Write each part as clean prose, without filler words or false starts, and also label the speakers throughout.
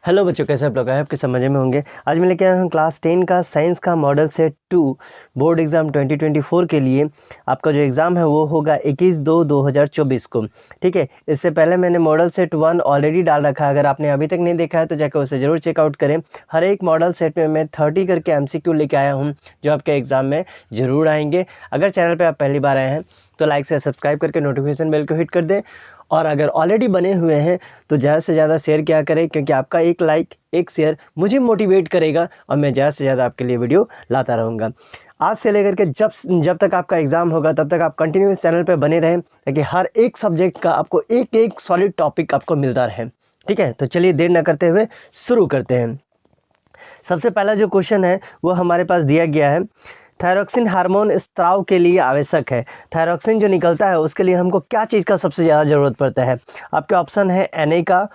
Speaker 1: Hello बच्चों, कैसे आप लोग हैं? आपके समझ में होंगे। आज मैं लेके आया हूँ क्लास 10 का साइंस का मॉडल सेट 2 बोर्ड एग्ज़ाम 2024 के लिए। आपका जो एग्ज़ाम है वो होगा 21/2/2024 को। ठीक है, इससे पहले मैंने मॉडल सेट 1 ऑलरेडी डाल रखा है। अगर आपने अभी तक नहीं देखा है तो जाकर उसे ज़रूर चेकआउट करें। हर एक मॉडल सेट में मैं 30 करके MCQ लेके आया हूँ जो आपके एग्ज़ाम में ज़रूर आएंगे। अगर चैनल पर आप पहली बार आए हैं तो लाइक से सब्सक्राइब करके नोटिफिकेशन बेल को हिट कर दें, और अगर ऑलरेडी बने हुए हैं तो ज़्यादा से ज़्यादा शेयर किया करें, क्योंकि आपका एक लाइक एक शेयर मुझे मोटिवेट करेगा और मैं ज़्यादा से ज़्यादा आपके लिए वीडियो लाता रहूँगा। आज से लेकर के जब तक आपका एग्ज़ाम होगा तब तक आप कंटिन्यू इस चैनल पर बने रहें, ताकि हर एक सब्जेक्ट का आपको एक एक सॉलिड टॉपिक आपको मिलता रहे। ठीक है, तो चलिए देर न करते हुए शुरू करते हैं। सबसे पहला जो क्वेश्चन है वो हमारे पास दिया गया है, थायरॉक्सिन हार्मोन स्त्राव के लिए आवश्यक है। थायरॉक्सिन जो निकलता है उसके लिए हमको क्या चीज़ का सबसे ज़्यादा ज़रूरत पड़ता है? आपके ऑप्शन है Na का,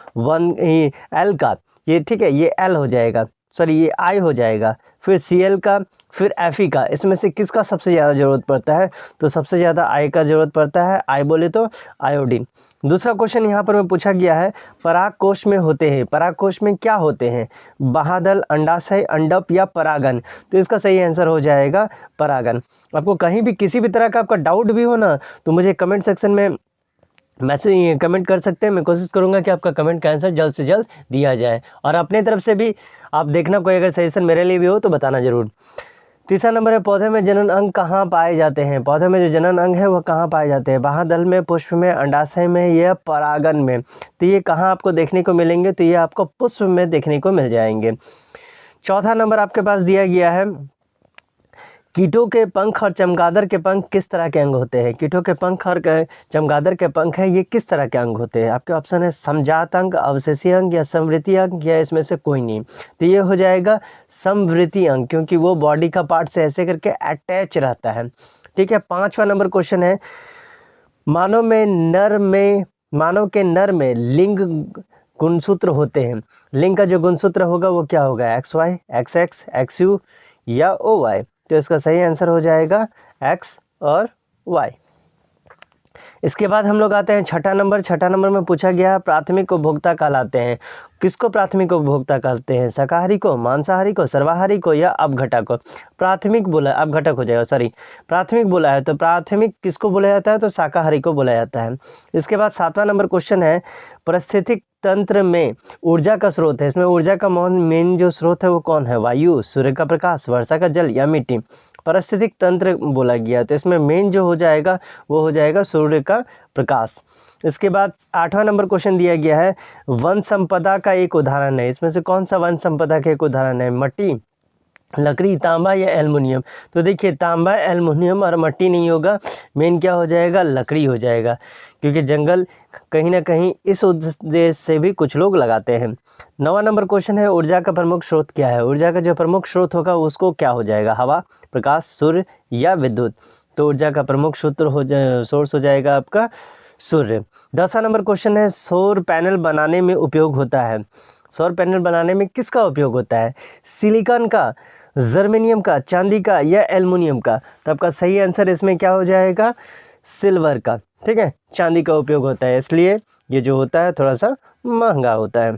Speaker 1: एल का, ये ठीक है, ये एल हो जाएगा, सॉरी ये आई हो जाएगा, फिर Cl का, फिर Fe का। इसमें से किसका सबसे ज़्यादा ज़रूरत पड़ता है? तो सबसे ज़्यादा आई का ज़रूरत पड़ता है। आई बोले तो आयोडीन। दूसरा क्वेश्चन यहाँ पर मैं पूछा गया है, परागकोश में होते हैं, परागकोश में क्या होते हैं? बाह्यदल, अंडाशय, अंडप या परागन? तो इसका सही आंसर हो जाएगा परागन। आपको कहीं भी किसी भी तरह का आपका डाउट भी हो ना तो मुझे कमेंट सेक्शन में मैसेज कमेंट कर सकते हैं। मैं कोशिश करूंगा कि आपका कमेंट का आंसर जल्द से जल्द दिया जाए, और अपने तरफ से भी आप देखना कोई अगर सजेशन मेरे लिए भी हो तो बताना ज़रूर। तीसरा नंबर है, पौधे में जनन अंग कहाँ पाए जाते हैं? पौधे में जो जनन अंग है वह कहाँ पाए जाते हैं? बाह्यदल में, पुष्प में, अंडाशय में या परागन में? तो ये कहाँ आपको देखने को मिलेंगे? तो ये आपको पुष्प में देखने को मिल जाएंगे। चौथा नंबर आपके पास दिया गया है, कीटों के पंख और चमगादड़ के पंख किस तरह के अंग होते हैं? कीटों के पंख और चमगादड़ के पंख है, ये किस तरह के अंग होते हैं? आपके ऑप्शन है समजात अंग, अवशेषीय अंग या समवृत्तीय अंग, या इसमें से कोई नहीं। तो ये हो जाएगा समवृत्तीय अंग, क्योंकि वो बॉडी का पार्ट से ऐसे करके अटैच रहता है। ठीक है, पांचवा नंबर क्वेश्चन है, मानव के नर में लिंग गुणसूत्र होते हैं। लिंग का जो गुणसूत्र होगा वो क्या होगा? XY, XX, XU या OY? तो इसका सही आंसर हो जाएगा X और Y। इसके बाद हम लोग आते हैं छठा नंबर में पूछा गया, प्राथमिक उपभोक्ता कहलाते हैं। किसको प्राथमिक उपभोक्ता कहते हैं? शाकाहारी को, मांसाहारी को, सर्वाहारी को या अपघटक को? प्राथमिक बोला, अपघटक हो जाएगा, सॉरी प्राथमिक बोला है तो प्राथमिक किसको बोला जाता है? तो शाकाहारी को बोला जाता है। इसके बाद सातवां नंबर क्वेश्चन है, पारिस्थितिक तंत्र में ऊर्जा का स्रोत है। इसमें ऊर्जा का मेन जो स्रोत है वो कौन है? वायु, सूर्य का प्रकाश, वर्षा का जल या मिट्टी? पारिस्थितिक तंत्र बोला गया तो इसमें मेन जो हो जाएगा वो हो जाएगा सूर्य का प्रकाश। इसके बाद आठवां नंबर क्वेश्चन दिया गया है, वन संपदा का एक उदाहरण है। इसमें से कौन सा वन संपदा का एक उदाहरण है? मट्टी, लकड़ी, तांबा या एल्युमिनियम? तो देखिए, तांबा, एल्युमिनियम और मट्टी नहीं होगा, मेन क्या हो जाएगा? लकड़ी हो जाएगा, क्योंकि जंगल कहीं ना कहीं इस उद्देश्य से भी कुछ लोग लगाते हैं। नवा नंबर क्वेश्चन है, ऊर्जा का प्रमुख स्रोत क्या है? ऊर्जा का जो प्रमुख स्रोत होगा उसको क्या हो जाएगा? हवा, प्रकाश, सूर्य या विद्युत? तो ऊर्जा का प्रमुख सोर्स हो जाएगा आपका सूर्य। 10वां नंबर क्वेश्चन है, सौर पैनल बनाने में उपयोग होता है। सौर पैनल बनाने में किसका उपयोग होता है? सिलिकॉन का, जर्मेनियम का, चांदी का या एल्युमिनियम का? तो आपका सही आंसर इसमें क्या हो जाएगा? सिल्वर का। ठीक है, चांदी का उपयोग होता है, इसलिए ये जो होता है थोड़ा सा महंगा होता है।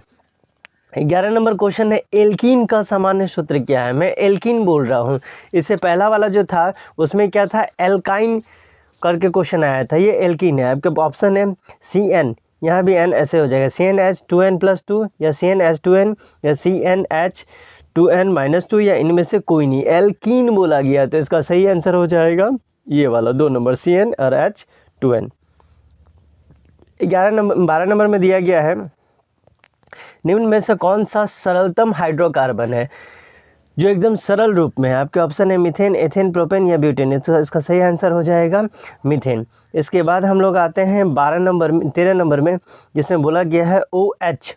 Speaker 1: 11 नंबर क्वेश्चन है, एल्कीन का सामान्य सूत्र क्या है? मैं एल्कीन बोल रहा हूँ, इससे पहला वाला जो था उसमें क्या था? एल्काइन करके क्वेश्चन आया था, ये एल्कीन है। आपके ऑप्शन है CN, यहाँ भी N ऐसे हो जाएगा, CnH2n+2 या CnH2n या CnH2n-2 या इनमें से कोई नहीं, एल्कीन बोला गया। तो इसका सही आंसर हो जाएगा ये वाला 2 नंबर, CN और H2n। 12 नंबर में दिया गया है, निम्न में से कौन सा सरलतम हाइड्रोकार्बन है जो एकदम सरल रूप में है? आपके ऑप्शन है मीथेन, एथेन, प्रोपेन या ब्यूटेन। इसका सही आंसर हो जाएगा मीथेन। इसके बाद हम लोग आते हैं 13 नंबर में, जिसमें बोला गया है OH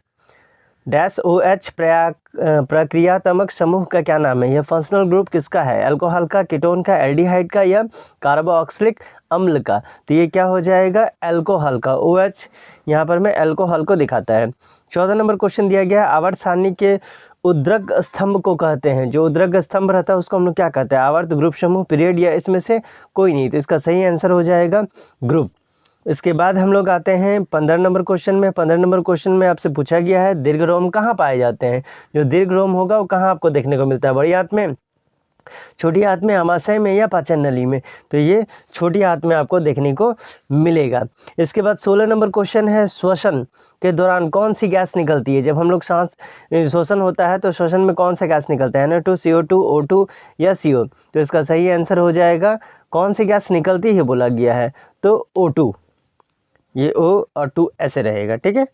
Speaker 1: प्रक्रियात्मक समूह का क्या नाम है? यह फंक्शनल ग्रुप किसका है? अल्कोहल का, कीटोन का, एल्डिहाइड का या कार्बोक्सिलिक अम्ल का? तो ये क्या हो जाएगा? अल्कोहल का। OH यहाँ पर मैं अल्कोहल को दिखाता है। 14 नंबर क्वेश्चन दिया गया है, आवर्त सारणी के उद्रक स्तंभ को कहते हैं। जो उद्रक स्तंभ रहता है उसको हम लोग क्या कहते हैं? आवर्त, ग्रुप समूह, पीरियड या इसमें से कोई नहीं? तो इसका सही आंसर हो जाएगा ग्रुप। इसके बाद हम लोग आते हैं 15 नंबर क्वेश्चन में। 15 नंबर क्वेश्चन में आपसे पूछा गया है दीर्घ रोम कहाँ पाए जाते हैं। जो दीर्घ रोम होगा वो कहाँ आपको देखने को मिलता है, बड़ी आंत में, छोटी आंत में, आमाशय में या पाचन नली में। तो ये छोटी आंत में आपको देखने को मिलेगा। इसके बाद 16 नंबर क्वेश्चन है श्वसन के दौरान कौन सी गैस निकलती है। जब हम लोग सांस श्वसन होता है तो श्वसन में कौन सा गैस निकलता है, Na2, CO2, O2 या CO। तो इसका सही आंसर हो जाएगा कौन सी गैस निकलती है बोला गया है तो O2, ये O और 2 ऐसे रहेगा। ठीक है,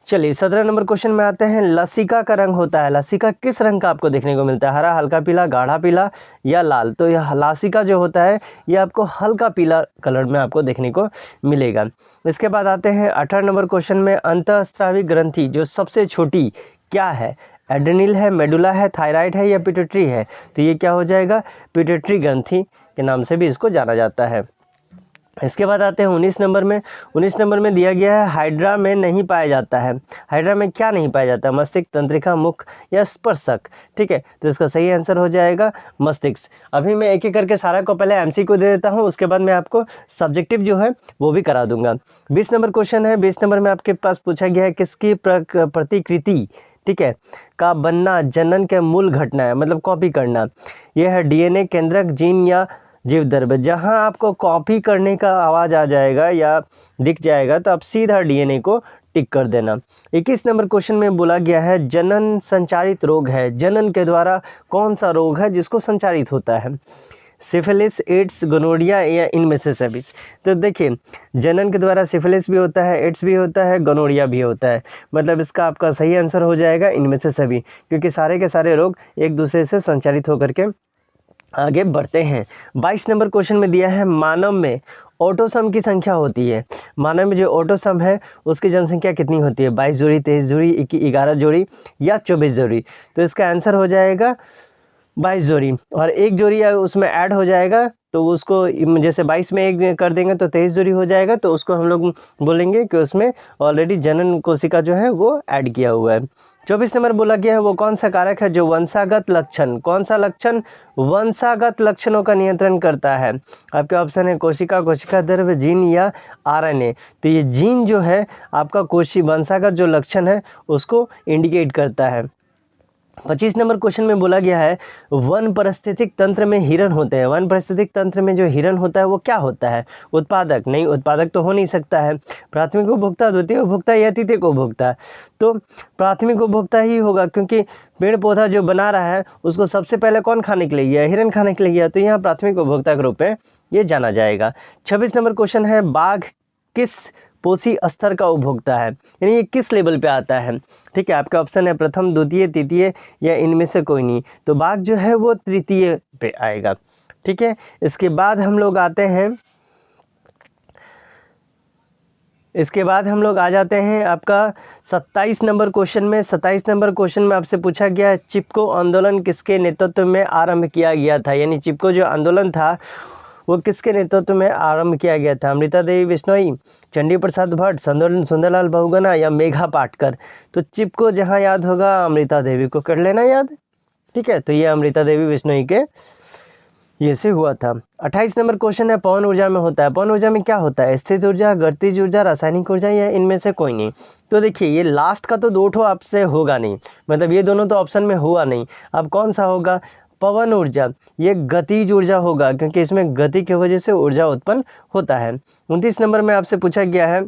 Speaker 1: चलिए 17 नंबर क्वेश्चन में आते हैं। लसिका का रंग होता है, लसिका किस रंग का आपको देखने को मिलता है, हरा, हल्का पीला, गाढ़ा पीला या लाल। तो यह लसिका जो होता है ये आपको हल्का पीला कलर में आपको देखने को मिलेगा। इसके बाद आते हैं 18 नंबर क्वेश्चन में। अंतःस्रावी ग्रंथि जो सबसे छोटी क्या है, एड्रेनल है, मेडुला है, थायराइड है या पिट्यूटरी है। तो ये क्या हो जाएगा, पिट्यूटरी ग्रंथि के नाम से भी इसको जाना जाता है। इसके बाद आते हैं 19 नंबर में। 19 नंबर में दिया गया है हाइड्रा में नहीं पाया जाता है। हाइड्रा में क्या नहीं पाया जाता है, मस्तिष्क, तंत्रिका, मुख या स्पर्शक। ठीक है, तो इसका सही आंसर हो जाएगा मस्तिष्क। अभी मैं एक एक करके सारा को पहले एमसी को दे देता हूँ, उसके बाद मैं आपको सब्जेक्टिव जो है वो भी करा दूंगा। 20 नंबर क्वेश्चन है। 20 नंबर में आपके पास पूछा गया है किसकी प्रतिकृति, ठीक है, का बनना जनन के मूल घटना है, मतलब कॉपी करना। यह है डीएनए, केंद्रक, जीन या जीव द्रव्य। जहां आपको कॉपी करने का आवाज़ आ जाएगा या दिख जाएगा तो आप सीधा डीएनए को टिक कर देना। 21 नंबर क्वेश्चन में बोला गया है जनन संचारित रोग है, जनन के द्वारा कौन सा रोग है जिसको संचारित होता है, सिफिलिस, एड्स, गोनोरिया या इनमें से सभी। तो देखिए जनन के द्वारा सिफिलिस भी होता है, एड्स भी होता है, गोनोरिया भी होता है, मतलब इसका आपका सही आंसर हो जाएगा इनमें से सभी, क्योंकि सारे के सारे रोग एक दूसरे से संचारित होकर के आगे बढ़ते हैं। 22 नंबर क्वेश्चन में दिया है मानव में ऑटोसम की संख्या होती है, मानव में जो ऑटोसम है उसकी जनसंख्या कितनी होती है, 22 जोड़ी, 23 जोड़ी, 11 जोड़ी या 24 जोड़ी। तो इसका आंसर हो जाएगा 22 जोड़ी, और एक जोड़ी उसमें ऐड हो जाएगा तो उसको जैसे 22 में एक कर देंगे तो 23 जोड़ी हो जाएगा, तो उसको हम लोग बोलेंगे कि उसमें ऑलरेडी जनन कोशिका जो है वो ऐड किया हुआ है। 24 नंबर बोला गया है वो कौन सा कारक है जो वंशागत लक्षण, कौन सा लक्षण वंशागत लक्षणों का नियंत्रण करता है। आपके ऑप्शन है कोशिका, कोशिका द्रव्य, जीन या आरएनए। तो ये जीन जो है आपका वंशागत जो लक्षण है उसको इंडिकेट करता है। 25 नंबर क्वेश्चन में बोला गया है वन पारिस्थितिक तंत्र में हिरण होते हैं, वन पारिस्थितिक तंत्र में जो हिरण होता है वो क्या होता है, उत्पादक, नहीं उत्पादक तो हो नहीं सकता है, प्राथमिक उपभोक्ता, द्वितीय उपभोक्ता या तृतीय उपभोक्ता। तो प्राथमिक उपभोक्ता ही होगा, क्योंकि पेड़ पौधा जो बना रहा है उसको सबसे पहले कौन खाने के लिए गया, हिरण खाने के लिए गया, तो यहाँ प्राथमिक उपभोक्ता के रूप में ये जाना जाएगा। 26 नंबर क्वेश्चन है बाघ किस पोषी स्तर का उपभोक्ता है, यानी ये किस लेवल पे आता है। ठीक है, आपका ऑप्शन है प्रथम, द्वितीय, तृतीय या इनमें से कोई नहीं। तो बाघ जो है वो तृतीय पे आएगा। ठीक है, इसके बाद हम लोग आते हैं, इसके बाद हम लोग आ जाते हैं आपका 27 नंबर क्वेश्चन में। 27 नंबर क्वेश्चन में आपसे पूछा गया है चिपको आंदोलन किसके नेतृत्व में आरंभ किया गया था, यानी चिपको जो आंदोलन था वो किसके नेतृत्व में आरंभ किया गया था, अमृता देवी बिश्नोई, चंडी प्रसाद भट्ट, सुंदरलाल बहुगुणा या मेघा पाटकर। तो चिपको जहां याद होगा अमृता देवी को कर लेना याद। ठीक है, तो ये अमृता देवी बिश्नोई के ये से हुआ था। 28 नंबर क्वेश्चन है पवन ऊर्जा में होता है, पवन ऊर्जा में क्या होता है, स्थिर ऊर्जा, गतिज ऊर्जा, रासायनिक ऊर्जा या इनमें से कोई नहीं। तो देखिए ये लास्ट का तो दो ठो आपसे होगा नहीं, मतलब ये दोनों तो ऑप्शन में हुआ नहीं। अब कौन सा होगा, पवन ऊर्जा, ये गतिज ऊर्जा होगा, क्योंकि इसमें गति की वजह से ऊर्जा उत्पन्न होता है। 29 नंबर में आपसे पूछा गया है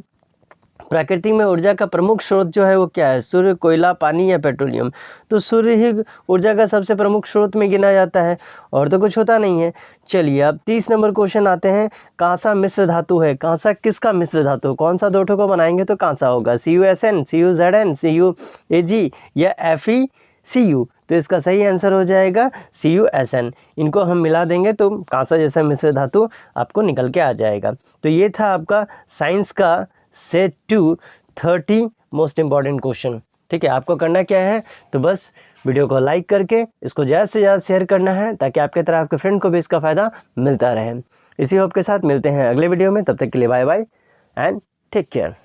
Speaker 1: प्रकृति में ऊर्जा का प्रमुख स्रोत जो है वो क्या है, सूर्य, कोयला, पानी या पेट्रोलियम। तो सूर्य ही ऊर्जा का सबसे प्रमुख स्रोत में गिना जाता है, और तो कुछ होता नहीं है। चलिए अब 30 नंबर क्वेश्चन आते हैं, कांसा मिश्र धातु है, कांसा किसका मिश्र धातु, कौन सा दो ठो को बनाएंगे तो कांसा होगा, CuSN, CuZn, CuAg या FeCu। तो इसका सही आंसर हो जाएगा CuSN। इनको हम मिला देंगे तो कांसा जैसा मिश्र धातु आपको निकल के आ जाएगा। तो ये था आपका साइंस का सेट 2 30 मोस्ट इम्पॉर्टेंट क्वेश्चन। ठीक है, आपको करना क्या है, तो बस वीडियो को लाइक करके इसको ज़्यादा से ज़्यादा शेयर करना है, ताकि आपके तरह आपके फ्रेंड को भी इसका फ़ायदा मिलता रहे। इसी होप के साथ मिलते हैं अगले वीडियो में, तब तक के लिए bye bye and take care.